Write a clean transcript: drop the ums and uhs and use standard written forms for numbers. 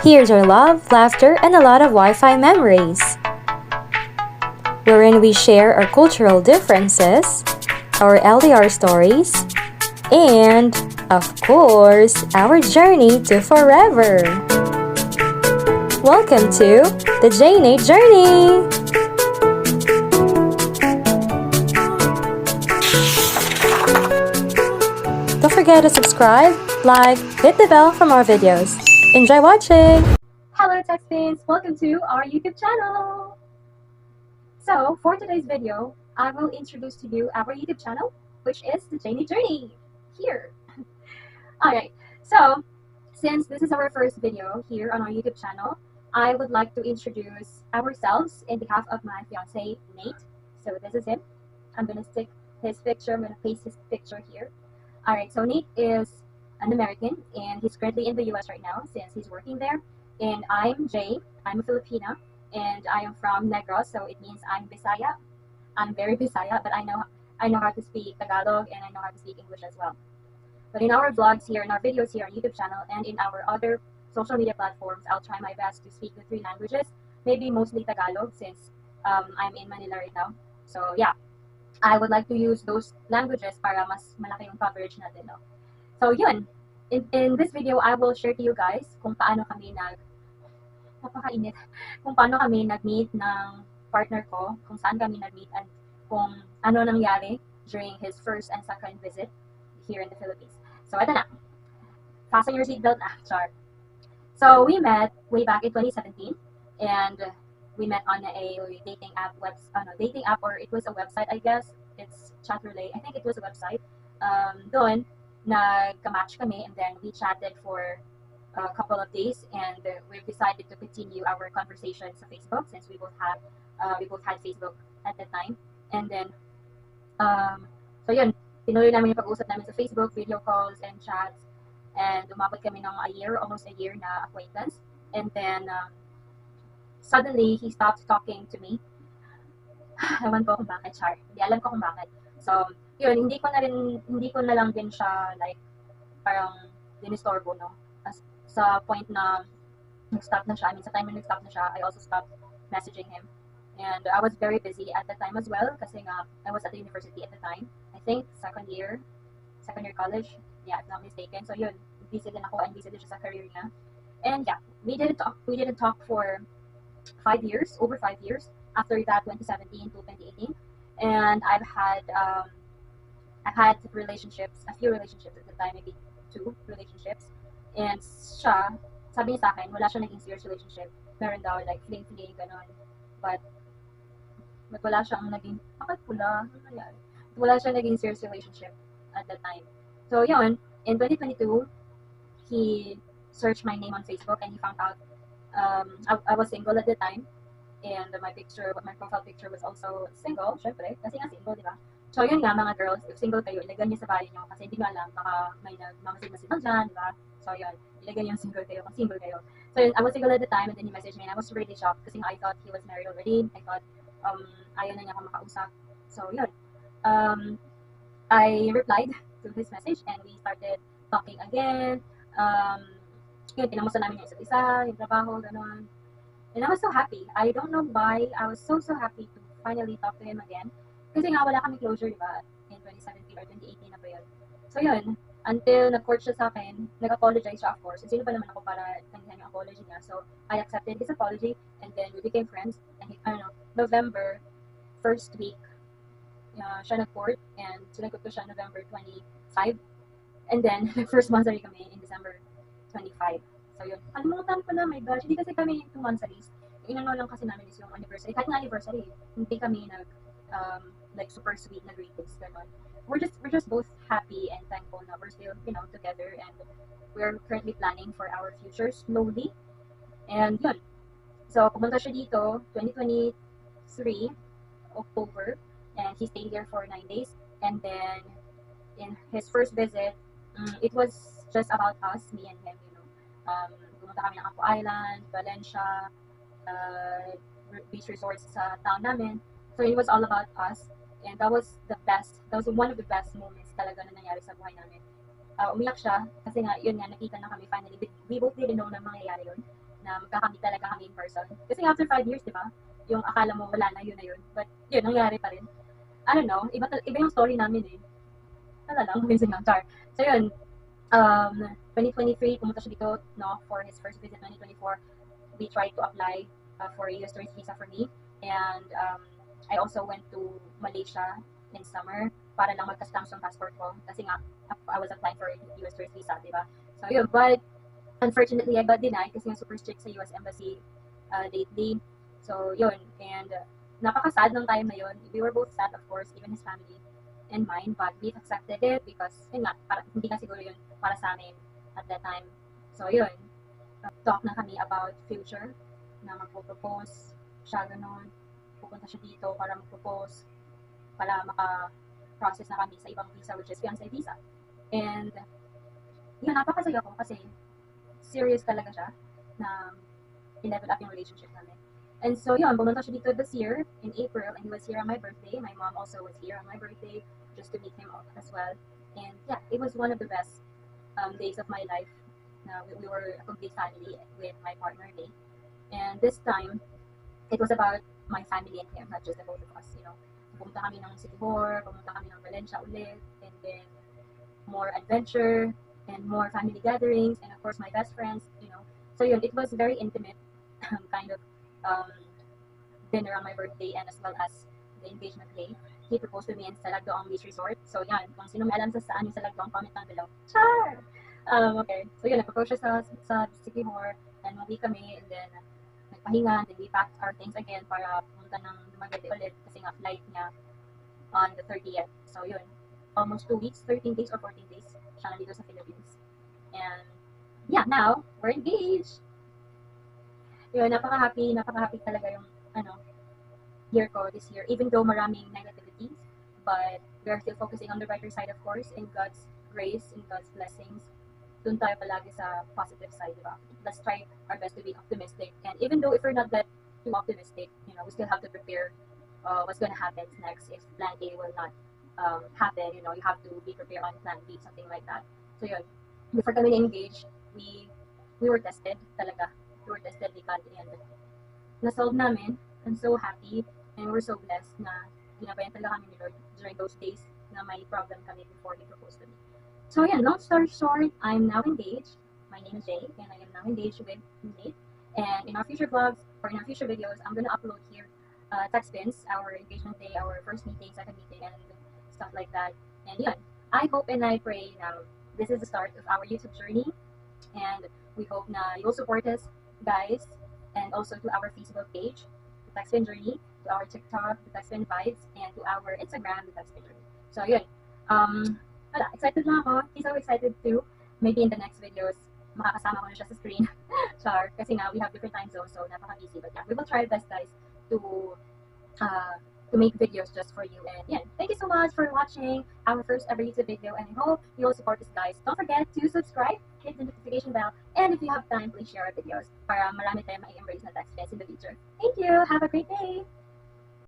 Here's our love, laughter, and a lot of Wi-Fi memories, wherein we share our cultural differences, our LDR stories, and, of course, our journey to forever. Welcome to the J-Nate Journey! Don't forget to subscribe, like, hit the bell for more videos. Enjoy watching! Hello Texans! Welcome to our YouTube channel! So, for today's video, I will introduce to you our YouTube channel, which is the J-Nate Journey. Here! Alright, so, since this is our first video here on our YouTube channel, I would like to introduce ourselves in behalf of my fiancé, Nate. So this is him. I'm gonna stick his picture, I'm gonna paste his picture here. Alright, so Nate is an American and he's currently in the US right now since he's working there. And I'm Jay, I'm a Filipina and I am from Negros, so it means I'm Bisaya. I'm very Bisaya, but I know how to speak Tagalog and I know how to speak English as well. But in our vlogs here, in our videos here on YouTube channel, and in our other social media platforms, I'll try my best to speak the 3 languages, maybe mostly Tagalog since I'm in Manila right now. So yeah, I would like to use those languages para mas malaki yung coverage natin, no? So yun, in this video, I will share to you guys kung paano kami nag-meet ng partner ko, kung saan kami nag-meet, and kung ano nangyari during his first and second visit here in the Philippines. So ito na, fasten your seatbelt na, char. So we met way back in 2017, and we met on a dating app, or it was a website, I guess. It's Chatroulette. I think it was a website. Doon, nagka-match kami, and then we chatted for a couple of days, and we've decided to continue our conversation sa Facebook since we both had Facebook at the time. And then, so yun, tinuloy namin yung pag-usap namin sa Facebook, video calls and chats, and umabot kami ng almost a year na acquaintance. And then, suddenly, he stopped talking to me. Ewan ko kung bakit, char. Hindi alam ko kung bakit. So, yun, hindi ko na lang din siya, like, parang dinistorbo, no? Sa point na nag-stop na siya. I mean, sa time na nag-stop na siya, I also stopped messaging him. And I was very busy at the time as well kasi nga, I was at the university at the time. I think, second year college. Yeah, if not mistaken. So yun, busy din ako and busy din siya sa career niya. And yeah, we didn't talk for 5 years, over 5 years, after that 2017 to 2018. And I've had relationships, a few relationships at the time, maybe 2 relationships. And siya, sabi niya sa akin, wala siya naging serious relationship. Meron daw, like, fling-fling, ganon. But wala siyang naging, wala siyang naging serious relationship at that time. So yun, in 2022, he searched my name on Facebook and he found out I was single at the time. And my profile picture was also single, syempre, kasi nga single, di ba? So yun nga, mga girls, if single kayo, ilagay niyo sa bio niyo kasi hindi nyo alam, baka may nagmamasid-masid dyan, di ba? So yun, ilagay niyo single kayo kung single kayo. So yun, I was single at the time and then he messaged me and I was really shocked kasi I thought he was married already. I thought ayaw na niya ako makausap. So yun, I replied to his message and we started talking again. Yun, pinamusta namin yung isa't isa, yung trabaho, gano'n. And I was so happy. I don't know why. I was so happy to finally talk to him again. Kasi nga wala kami closure, diba? In 2017 or 2018 na ba yun. So yun, until nag-court siya sa akin, nag-apologize siya, of course. And sino pa naman ako para tangihan yung apology niya. So I accepted his apology and then we became friends. And November, first week, siya nag-court and sinagot ko siya November 25. And then, first monthsary kami in December 25. So yun, kalimutan ko na, my gosh, hindi kasi kami 2 months at least. Inano lang kasi namin is yung anniversary. Kahit nga anniversary, hindi kami like super sweet na greetings, gano'n. We're just both happy and thankful na we're still, together and we're currently planning for our future slowly. And yun. So, pumunta siya dito, 2023, October, and he stayed there for 9 days. And then, in his first visit, it was just about us, me and him, pumunta kami ng Apo Island, Valencia, beach resorts sa town namin. So it was all about us, and that was one of the best moments talaga na nangyari sa buhay namin. Umiyak siya, kasi nga, yun nga, nakita na kami finally. We both didn't know na mangyayari yun. na magkakamit talaga kami in person. Kasi after 5 years, di ba? Yung akala mo wala na, yun na yun. But yun, nangyari pa rin. I don't know, iba yung story namin eh. Wala lang, amazing lang, char. So yun, 2023, pumunta siya dito, no, for his first visit. 2024, we tried to apply for a US tourist visa for me. And I also went to Malaysia in summer para lang magka-stamp yung passport ko. Kasi nga, I was applying for a US tourist visa, di ba? So yun, but unfortunately, I got denied kasi nga super strict sa US Embassy lately. So yun, and napaka-sad ng time na yun. We were both sad, of course, even his family and mine, but we accepted it because yun nga, hindi nga siguro yun para sa amin at that time. So yun, talk na kami about future, na magpo-propose siya, ganun. Pupunta siya dito para mag-propose, para maka-process na kami sa ibang visa, which is fiancé visa. And yun, napakasaya ko kasi serious talaga siya na i-level up yung relationship namin. And so yun, pumunta siya dito this year in April, and he was here on my birthday. My mom also was here on my birthday just to meet him as well. And yeah, it was one of the best days of my life. We were a complete family with my partner, Nate. And this time, it was about my family and him, not just the both of us, you know. Pumunta kami ng Sikihor, pumunta kami ng Valencia ulit, and then more adventure, and more family gatherings, and of course my best friends, you know. So yun, it was very intimate kind of dinner on my birthday, and as well as the engagement day. He proposed to me in Salagdoong Beach Resort. So yan, kung sino may alam sa saan yung Salagdoong, comment down below. Char! Okay, so yun, nagpropose siya sa Sikihor, and umuwi kami, and then nagpahinga, and then we packed our things again para pumunta ng Dumaguete ulit kasi nga flight niya on the 30th. So yun, almost 2 weeks, 13 days or 14 days siya nandito sa Philippines. And yeah, now we're engaged. Yun, napaka-happy talaga yung year ko this year, even though maraming negativities, but we are still focusing on the brighter side, of course, in God's grace, in God's blessings. Dun tayo palagi sa positive side, diba? Let's try our best to be optimistic, and even though if we're not that too optimistic, you know, we still have to prepare what's gonna happen next if plan A will not happen. You know, you have to be prepared on plan B, something like that. So yun, before kami na-engage, we were tested talaga. We were tested, and na-solve namin. I'm so happy, and we're so blessed na ginabayan talaga kami ni Lord during those days na may problem kami before he proposed to me. So yeah, long story short, I'm now engaged. My name is Jay, and I am now engaged with Nate. And in our future vlogs, or in our future videos, I'm gonna upload here text pins, our engagement day, our first meeting, second meeting, and stuff like that. And yeah, I hope and I pray now this is the start of our YouTube journey, and we hope na you'll support us, guys, and also to our Facebook page, the Textpin Journey, to our TikTok, the Textpin Vibes, and to our Instagram, the Textpin Journey. So yun, wala, excited na ako. He's so excited too. Maybe in the next videos, makakasama ko na siya sa screen. Char, kasi nga we have different time zones, so napaka-busy. But yeah, we will try our best, guys, to make videos just for you. And yeah, thank you so much for watching our first ever YouTube video, and I hope you will support us, guys. Don't forget to subscribe, hit the notification bell, and if you have time, please share our videos para marami tayong mai-embrace na text in the future. Thank you! Have a great day!